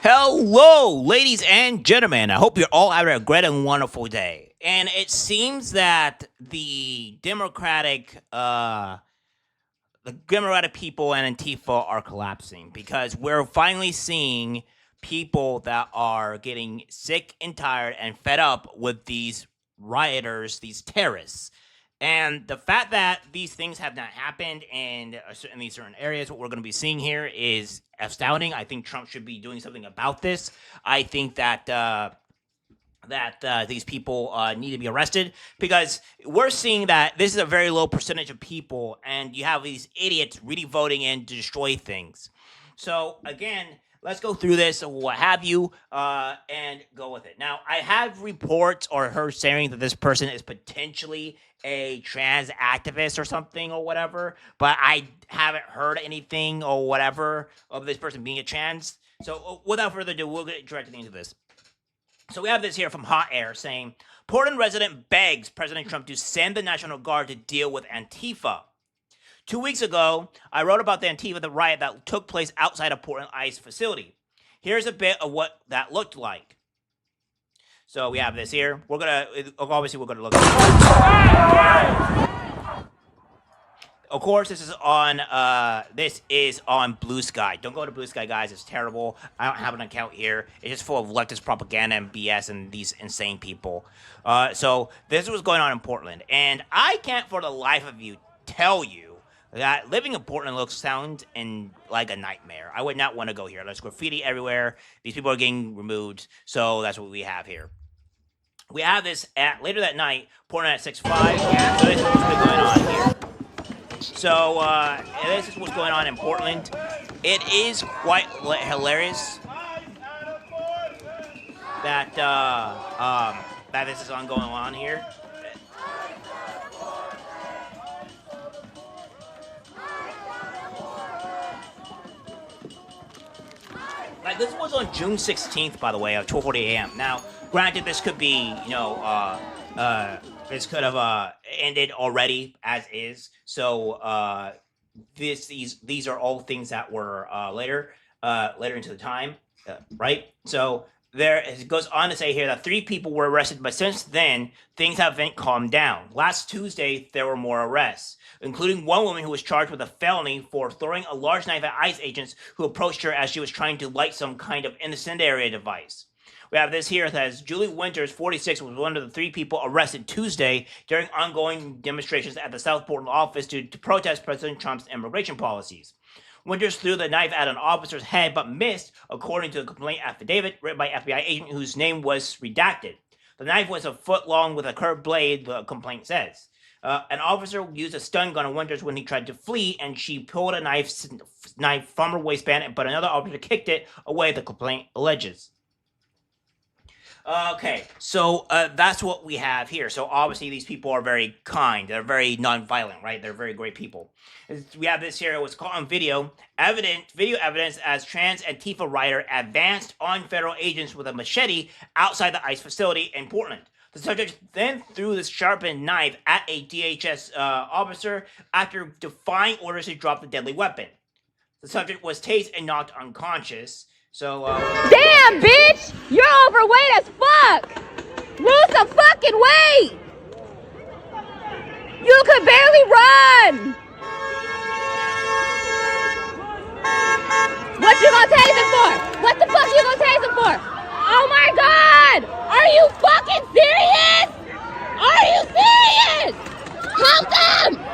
Hello, ladies and gentlemen. I hope you're all having a great and wonderful day. And it seems that the Democratic people and Antifa are collapsing because we're finally seeing people that are getting sick and tired and fed up with these rioters, these terrorists. And the fact that these things have not happened in these certain areas, what we're going to be seeing here is astounding. I think Trump should be doing something about this. I think that these people need to be arrested because we're seeing that this is a very low percentage of people, and you have these idiots really voting in to destroy things. So again, let's go through this, what have you, and go with it. Now, I have reports or her saying that this person is potentially a trans activist or something or whatever, but I haven't heard anything or whatever of this person being a trans. So without further ado, we'll get directly into this. So we have this here from Hot Air saying, Portland resident begs President Trump to send the National Guard to deal with Antifa. 2 weeks ago, I wrote about the riot that took place outside of Portland ICE facility. Here's a bit of what that looked like. So we have this here. We're gonna look at it. Of course, this is on Blue Sky. Don't go to Blue Sky, guys. It's terrible. I don't have an account here. It's just full of leftist propaganda and BS and these insane people. So this is what's going on in Portland, and I can't for the life of you tell you that living in Portland sounds like a nightmare. I would not want to go here. There's graffiti everywhere. These people are getting removed. So that's what we have here. We have this at later that night, Portland at 6:05. So this is what's been going on here. So this is what's going on in Portland. It is quite hilarious that that this is going on here. Like, this was on June 16th, by the way, at 12:40 a.m. Now, granted, this could be, this could have ended already as is. So these are all things that were later into the time, right? So it goes on to say here that 3 people were arrested, but since then things haven't calmed down. Last Tuesday there were more arrests, including one woman who was charged with a felony for throwing a large knife at ICE agents who approached her as she was trying to light some kind of incendiary device. We have this here that says Julie Winters, 46, was one of the 3 people arrested Tuesday during ongoing demonstrations at the South Portland office to protest President Trump's immigration policies. Winters threw the knife at an officer's head but missed, according to the complaint affidavit written by FBI agent whose name was redacted. The knife was a foot long with a curved blade, the complaint says. An officer used a stun gun on Winters when he tried to flee, and she pulled a knife from her waistband, but another officer kicked it away, the complaint alleges. Okay, so that's what we have here. So obviously these people are very kind. They're very non-violent, right? They're very great people. We have this here. It was caught on video evidence as trans Antifa rider advanced on federal agents with a machete outside the ICE facility in Portland. The subject then threw this sharpened knife at a DHS officer after defying orders to drop the deadly weapon. The subject was tased and knocked unconscious. So, damn, bitch! You're overweight as fuck! Lose some fucking weight! You could barely run! What you gonna tase him for? What the fuck you gonna tase him for? Oh my god! Are you fucking serious? Are you serious? Hold them!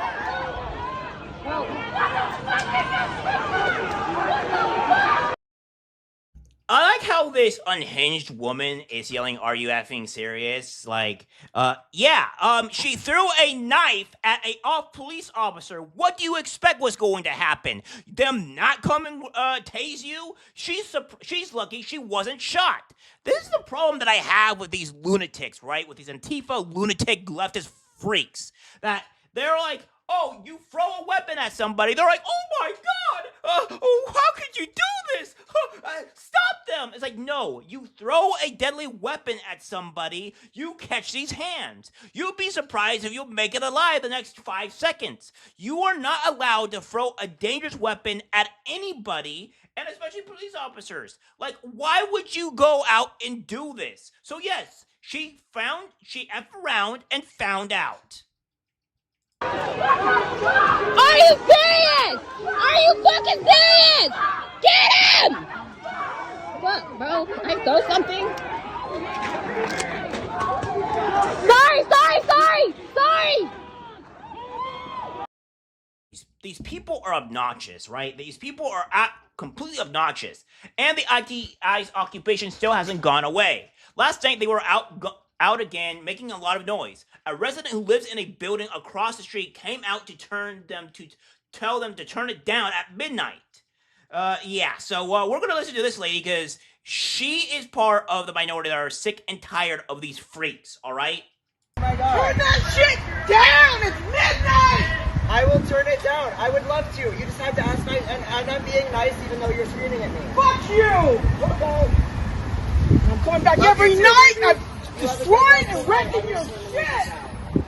I like how this unhinged woman is yelling, "Are you effing serious?" Like, she threw a knife at a police officer. What do you expect was going to happen? Them not come and tase you? She's lucky she wasn't shot. This is the problem that I have with these lunatics, right? With these Antifa lunatic leftist freaks. That they're like, oh, you throw a weapon at somebody. They're like, oh my God, how could you do this? Stop them. It's like, no, you throw a deadly weapon at somebody, you catch these hands. You'll be surprised if you make it alive the next 5 seconds. You are not allowed to throw a dangerous weapon at anybody, and especially police officers. Like, why would you go out and do this? So yes, she effed around and found out. Are you serious? Are you fucking serious? Get him! What, bro? Can I throw something? Sorry! These people are obnoxious, right? These people are completely obnoxious. And the ITI's occupation still hasn't gone away. Last night, they were out again, making a lot of noise. A resident who lives in a building across the street came out to tell them to turn it down at midnight. Yeah, so we're going to listen to this lady because she is part of the minority that are sick and tired of these freaks, all right? Oh my God. Turn that shit down! It's midnight! I will turn it down. I would love to. You just have to ask and I'm being nice even though you're screaming at me. Fuck you! Okay. I'm coming back every night! I'm destroying and wrecking your shit!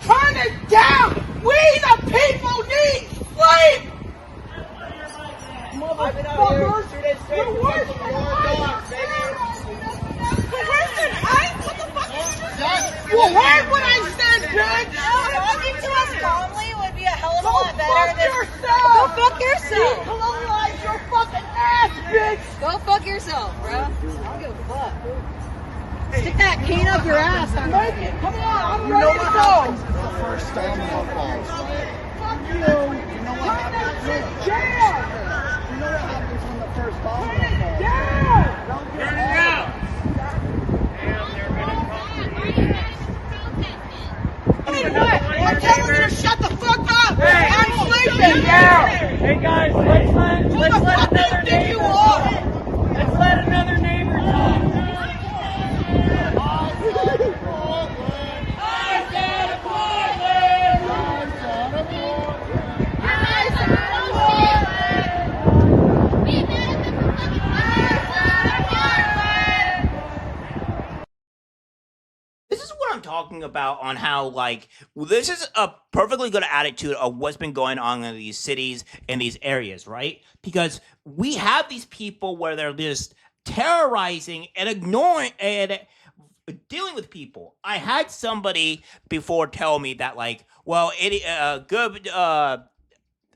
Turn it down! We the people need sleep! I've been out here 2 days straight. You're worse than dogs, baby. You're worse than ice? What the fuck is this? You heard what I said, bitch! Talking to us calmly would be a hell of a Go lot better fuck than... yourself! Go fuck yourself! Colonialize your fucking ass, bitch! Go fuck yourself, bro. I don't give a fuck. Stick that cane up your ass. Make it! Come on, I'm ready to go! The first domino falls. Fuck you! You know what Turn that happens? shit down! You know what happens when the first Turn domino it falls? down! Don't get all I'm telling you to shut the fuck up! I'm sleeping! Hey guys, Who the fuck do you think you are? let's let another neighbor talk. This is what I'm talking about on how, like, this is a perfectly good attitude of what's been going on in these cities and these areas, right? Because we have these people where they're just terrorizing and ignoring and dealing with people. I had somebody before tell me that, like, well,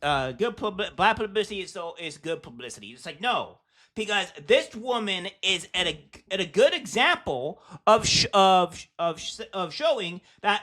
bad publicity is good publicity. It's like, no, because this woman is at a good example of showing that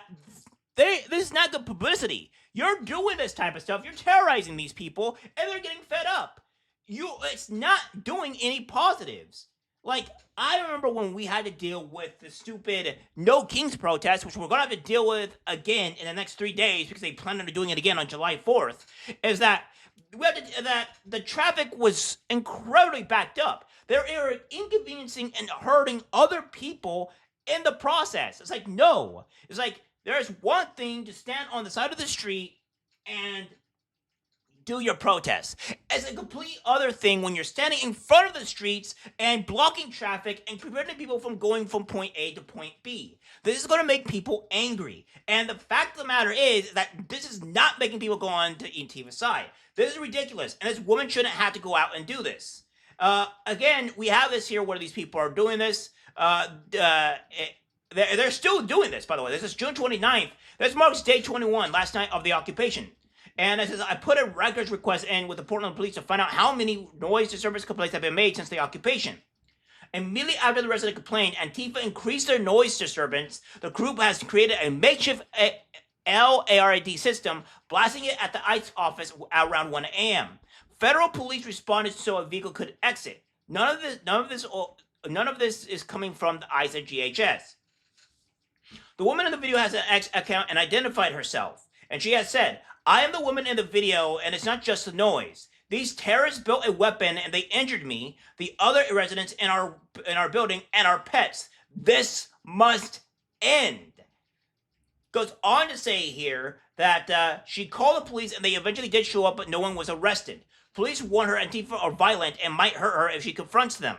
this is not good publicity. You're doing this type of stuff. You're terrorizing these people, and they're getting fed up. It's not doing any positives. Like, I remember when we had to deal with the stupid No Kings protest, which we're going to have to deal with again in the next 3 days because they plan on doing it again on July 4th, is that that the traffic was incredibly backed up. They're inconveniencing and hurting other people in the process. It's like, no. It's like, there's one thing to stand on the side of the street and do your protest. It's a complete other thing when you're standing in front of the streets and blocking traffic and preventing people from going from point A to point B. This is going to make people angry. And the fact of the matter is that this is not making people go on to Antifa's side. This is ridiculous. And this woman shouldn't have to go out and do this. Again, we have this here where these people are doing this. They're still doing this, by the way. This is June 29th. This marks day 21, last night of the occupation. And it says, I put a records request in with the Portland police to find out how many noise disturbance complaints have been made since the occupation. Immediately after the resident complained, Antifa increased their noise disturbance. The group has created a makeshift LARD system, blasting it at the ICE office around 1 a.m. Federal police responded so a vehicle could exit. None of this is coming from the ICE and GHS. The woman in the video has an X account and identified herself. And she has said, I am the woman in the video, and it's not just the noise. These terrorists built a weapon, and they injured me, the other residents in our building, and our pets. This must end. Goes on to say here that she called the police, and they eventually did show up, but no one was arrested. Police warned her Antifa are violent and might hurt her if she confronts them.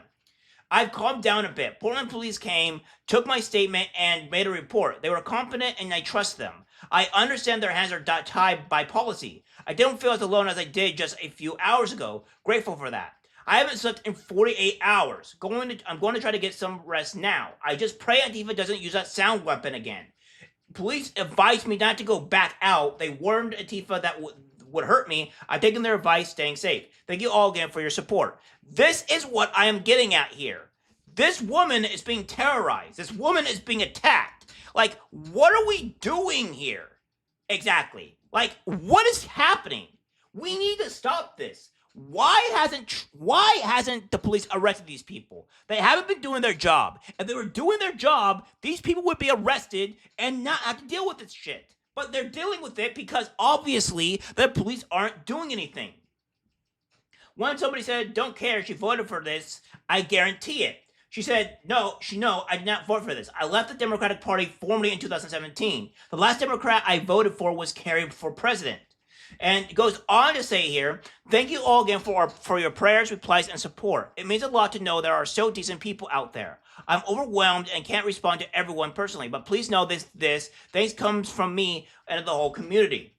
I've calmed down a bit. Portland police came, took my statement, and made a report. They were competent, and I trust them. I understand their hands are tied by policy. I don't feel as alone as I did just a few hours ago. Grateful for that. I haven't slept in 48 hours. I'm going to try to get some rest now. I just pray Antifa doesn't use that sound weapon again. Police advised me not to go back out. They warned Antifa that would hurt me. I've taken their advice, staying safe. Thank you all again for your support. This is what I am getting at here. This woman is being terrorized. This woman is being attacked. Like, what are we doing here? Exactly. Like, what is happening? We need to stop this. Why hasn't the police arrested these people? They haven't been doing their job. If they were doing their job, these people would be arrested and not have to deal with this shit. But they're dealing with it because obviously the police aren't doing anything. When somebody said, don't care, she voted for this, I guarantee it. She said, no, I did not vote for this. I left the Democratic Party formally in 2017. The last Democrat I voted for was Kerry for president. And it goes on to say here, thank you all again for your prayers, replies, and support. It means a lot to know there are so decent people out there. I'm overwhelmed and can't respond to everyone personally, but please know this thanks comes from me and the whole community.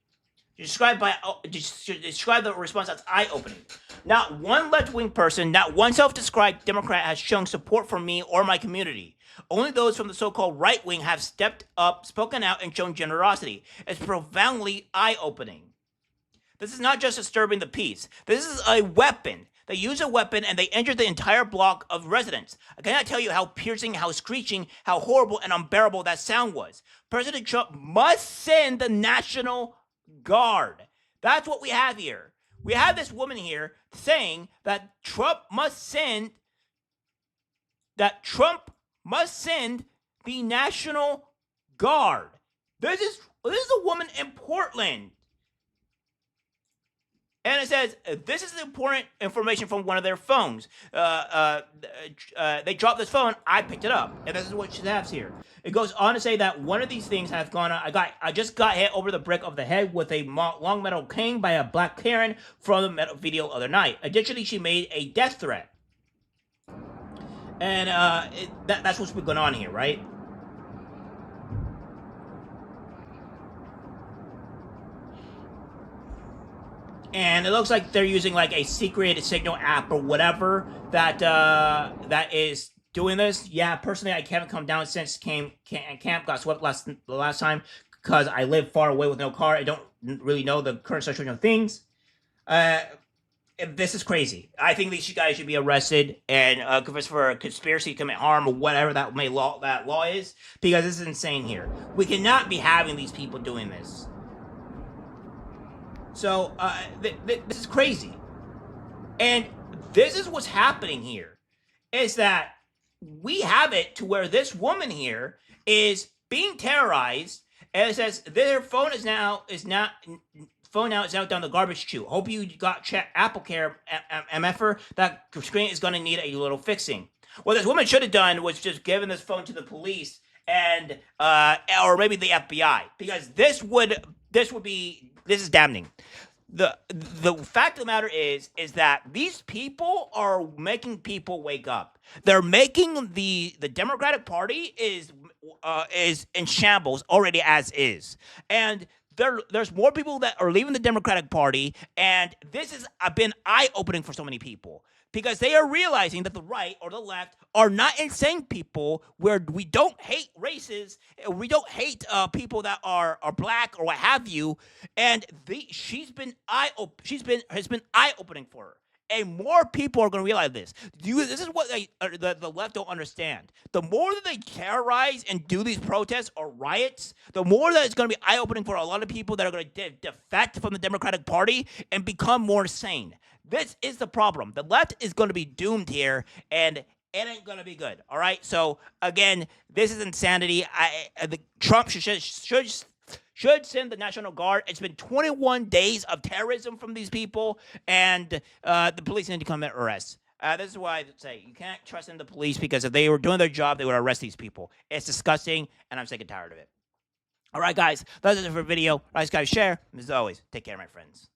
Describe the response as eye-opening. Not one left-wing person, not one self-described Democrat has shown support for me or my community. Only those from the so-called right wing have stepped up, spoken out, and shown generosity. It's profoundly eye-opening. This is not just disturbing the peace. This is a weapon. They use a weapon and they injure the entire block of residents. I cannot tell you how piercing, how screeching, how horrible and unbearable that sound was. President Trump must send the National Guard. That's what we have here. We have this woman here saying that Trump must send the National Guard. This is a woman in Portland. And it says, this is important information from one of their phones. They dropped this phone, I picked it up. And this is what she has here. It goes on to say that one of these things has gone on. I just got hit over the brick of the head with a long metal cane by a black Karen from the metal video the other night. Additionally, she made a death threat. And that's what's been going on here, right? And it looks like they're using like a secret signal app or whatever that is doing this. Yeah, personally, I haven't come down since camp got swept the last time because I live far away with no car. I don't really know the current situation of things. This is crazy. I think these guys should be arrested and convicted for a conspiracy to commit harm or whatever that law is, because this is insane here. We cannot be having these people doing this. So, this is crazy. And this is what's happening here, is that we have it to where this woman here is being terrorized, and it says their phone is now down the garbage chute. Hope you got Apple Care MFR. That screen is going to need a little fixing. What this woman should have done was just given this phone to the police and or maybe the FBI, because this is damning. The fact of the matter is that these people are making people wake up. They're making the Democratic Party is in shambles already as is, and there's more people that are leaving the Democratic Party, and this has been eye-opening for so many people, because they are realizing that the right or the left are not insane people, where we don't hate races, we don't hate people that are black or what have you, and has been eye-opening for her. And more people are going to realize this. This is what the left don't understand. The more that they terrorize and do these protests or riots, the more that it's going to be eye-opening for a lot of people that are going to defect from the Democratic Party and become more sane. This is the problem. The left is going to be doomed here, and it ain't going to be good. All right? So, again, this is insanity. Trump should send the National Guard. It's been 21 days of terrorism from these people, and the police need to come and arrest. This is why I say you can't trust in the police, because if they were doing their job, they would arrest these people. It's disgusting, and I'm sick and tired of it. All right, guys, that's it for the video. All right, guys, share. As always, take care, my friends.